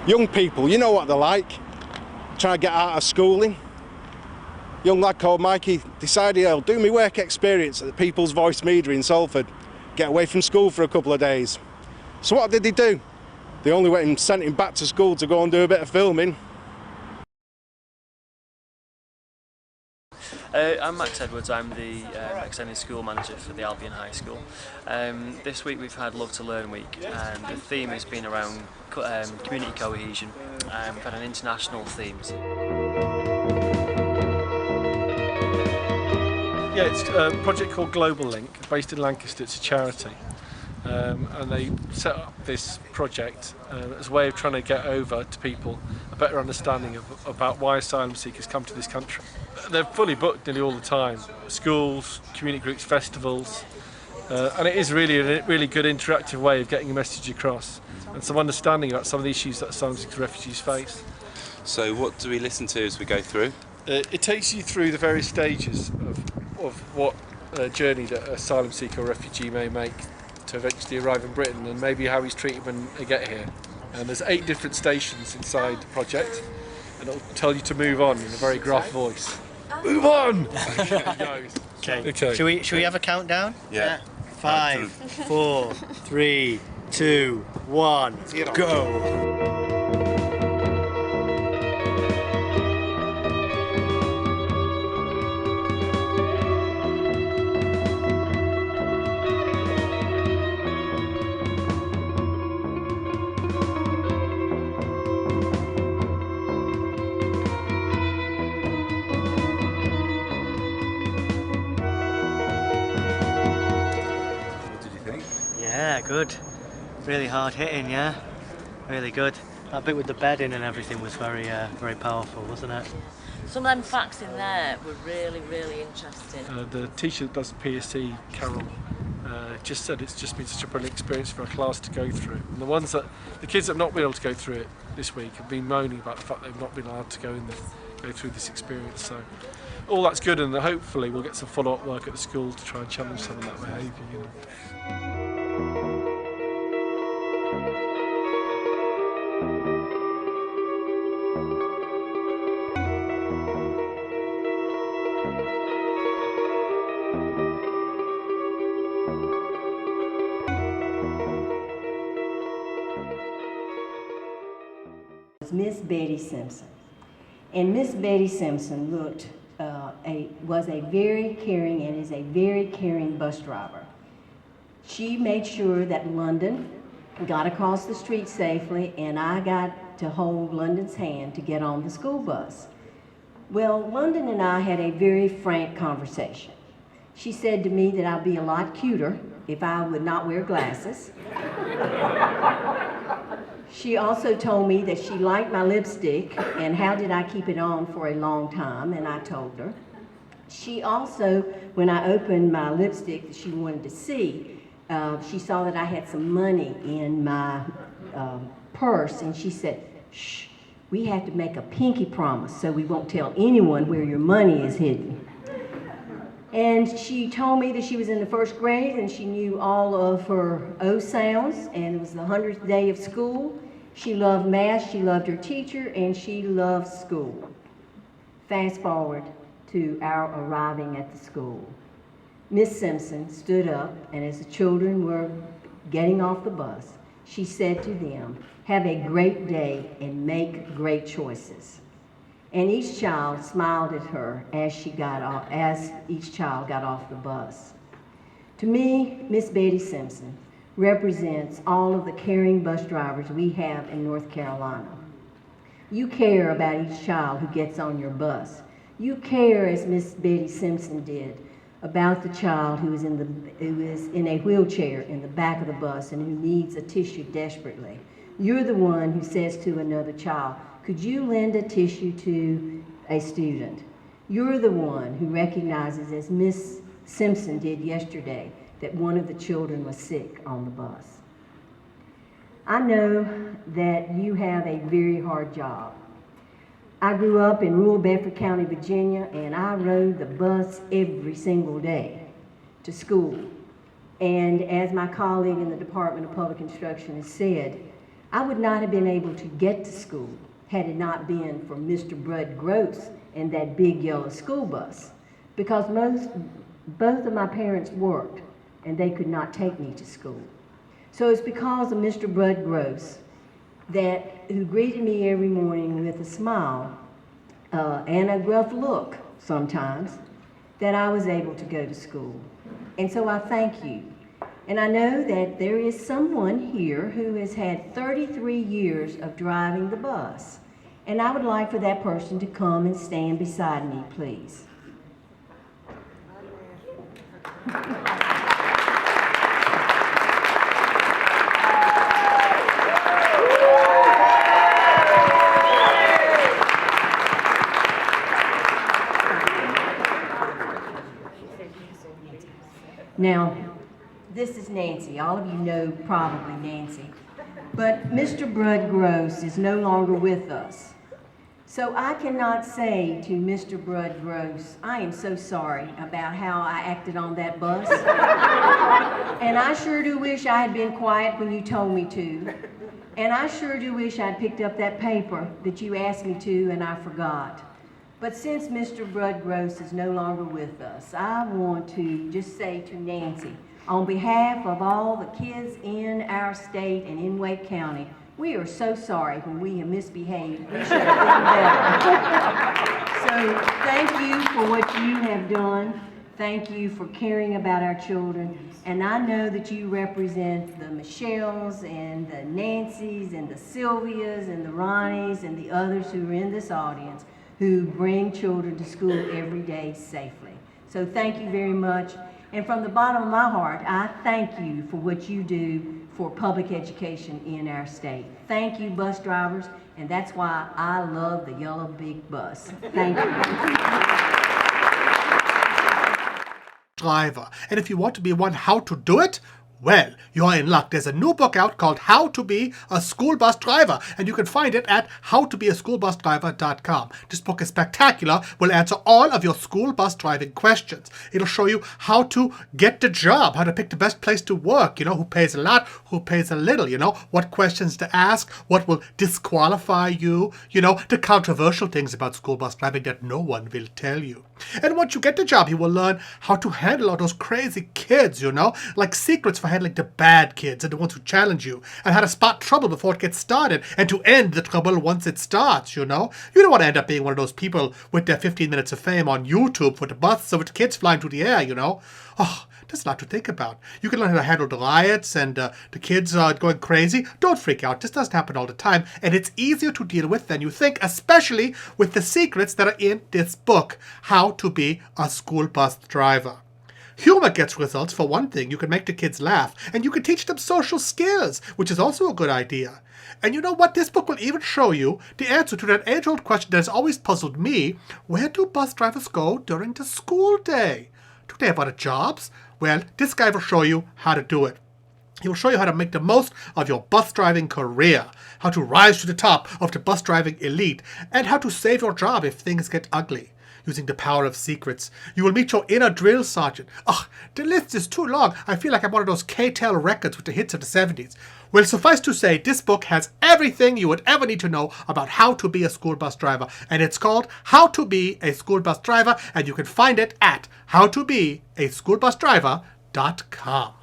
Young people, you know what they're like, trying to get out of schooling. Young lad called Mikey decided he'll do me work experience at the People's Voice Media in Salford, get away from school for a couple of days. So what did they do? They only went and sent him back to school to go and do a bit of filming. I'm Max Edwards, I'm the extended school manager for the Albion High School. This week we've had Love to Learn Week and the theme has been around community cohesion. We've had an international theme. Yeah, it's a project called Global Link, based in Lancaster. It's a charity. And they set up this project as a way of trying to get over to people a better understanding about why asylum seekers come to this country. They're fully booked nearly all the time, schools, community groups, festivals, and it is really a really good interactive way of getting a message across and some understanding about some of the issues that asylum seekers and refugees face. So what do we listen to as we go through? It takes you through the various stages of what journey that an asylum seeker or refugee may make to eventually arrive in Britain, and maybe how he's treated when they get here. And there's 8 different stations inside the project, and it'll tell you to move on in a very gruff voice. Move on! Okay. Should we have a countdown? Yeah. 5, 4, 3, 2, 1, go! Yeah, good. Really hard hitting, yeah. Really good. That bit with the bedding and everything was very powerful, wasn't it? Some of them facts in there were really, really interesting. The teacher that does PSE, Carol, just said it's just been such a brilliant experience for our class to go through. And the kids that have not been able to go through it this week have been moaning about the fact they've not been allowed to go through this experience. So all that's good, and hopefully we'll get some follow-up work at the school to try and challenge some of that behaviour. You know. Miss Betty Simpson. And Miss Betty Simpson was a very caring and is a very caring bus driver. She made sure that London got across the street safely, and I got to hold London's hand to get on the school bus. Well, London and I had a very frank conversation. She said to me that I'd be a lot cuter if I would not wear glasses. She also told me that she liked my lipstick and how did I keep it on for a long time, and I told her. She also, when I opened my lipstick that she wanted to see, she saw that I had some money in my purse, and she said, "Shh, we have to make a pinky promise so we won't tell anyone where your money is hidden." And she told me that she was in the 1st grade and she knew all of her O sounds, and it was the 100th day of school. She loved math, she loved her teacher, and she loved school. Fast forward to our arriving at the school. Miss Simpson stood up, and as the children were getting off the bus, she said to them, "Have a great day and make great choices." And each child smiled at her as each child got off the bus. To me, Miss Betty Simpson represents all of the caring bus drivers we have in North Carolina. You care about each child who gets on your bus. You care, as Miss Betty Simpson did, about the child who is in a wheelchair in the back of the bus and who needs a tissue desperately. You're the one who says to another child, "Could you lend a tissue to a student?" You're the one who recognizes, as Miss Simpson did yesterday, that one of the children was sick on the bus. I know that you have a very hard job. I grew up in rural Bedford County, Virginia, and I rode the bus every single day to school. And as my colleague in the Department of Public Instruction has said, I would not have been able to get to school had it not been for Mr. Bud Gross and that big yellow school bus, because both of my parents worked and they could not take me to school. So it's because of Mr. Bud Gross who greeted me every morning with a smile and a gruff look sometimes, that I was able to go to school. And so I thank you. And I know that there is someone here who has had 33 years of driving the bus. And I would like for that person to come and stand beside me, please. Now, this is Nancy. All of you know probably Nancy. But Mr. Bud Gross is no longer with us. So I cannot say to Mr. Bud Gross, I am so sorry about how I acted on that bus. And I sure do wish I had been quiet when you told me to. And I sure do wish I'd picked up that paper that you asked me to and I forgot. But since Mr. Bud Gross is no longer with us, I want to just say to Nancy, on behalf of all the kids in our state and in Wake County, we are so sorry when we have misbehaved. We should have been better. So thank you for what you have done. Thank you for caring about our children. And I know that you represent the Michelles and the Nancys and the Sylvias and the Ronnies and the others who are in this audience who bring children to school every day safely. So thank you very much. And from the bottom of my heart, I thank you for what you do for public education in our state. Thank you, bus drivers, and that's why I love the yellow big bus. Thank you. Driver. And if you want to be one, how to do it? Well, you're in luck. There's a new book out called How to Be a School Bus Driver, and you can find it at howtobeaschoolbusdriver.com. This book is spectacular, will answer all of your school bus driving questions. It'll show you how to get the job, how to pick the best place to work, who pays a lot, who pays a little, what questions to ask, what will disqualify you, the controversial things about school bus driving that no one will tell you. And once you get the job, you will learn how to handle all those crazy kids, like secrets for handling the bad kids and the ones who challenge you, and how to spot trouble before it gets started and to end the trouble once it starts, You don't want to end up being one of those people with their 15 minutes of fame on YouTube with the bus or with the kids flying through the air, Oh, that's a lot to think about. You can learn how to handle the riots and the kids going crazy. Don't freak out. This doesn't happen all the time. And it's easier to deal with than you think, especially with the secrets that are in this book, How to Be a School Bus Driver. Humor gets results. For one thing, you can make the kids laugh, and you can teach them social skills, which is also a good idea. And you know what? This book will even show you the answer to that age-old question that has always puzzled me. Where do bus drivers go during the school day? Do they have other jobs? Well, this guy will show you how to do it. He will show you how to make the most of your bus driving career, how to rise to the top of the bus driving elite, and how to save your job if things get ugly. Using the power of secrets. You will meet your inner drill sergeant. The list is too long. I feel like I'm one of those K-Tel records with the hits of the 70s. Well, suffice to say, this book has everything you would ever need to know about how to be a school bus driver. And it's called How to Be a School Bus Driver, and you can find it at howtobeaschoolbusdriver.com.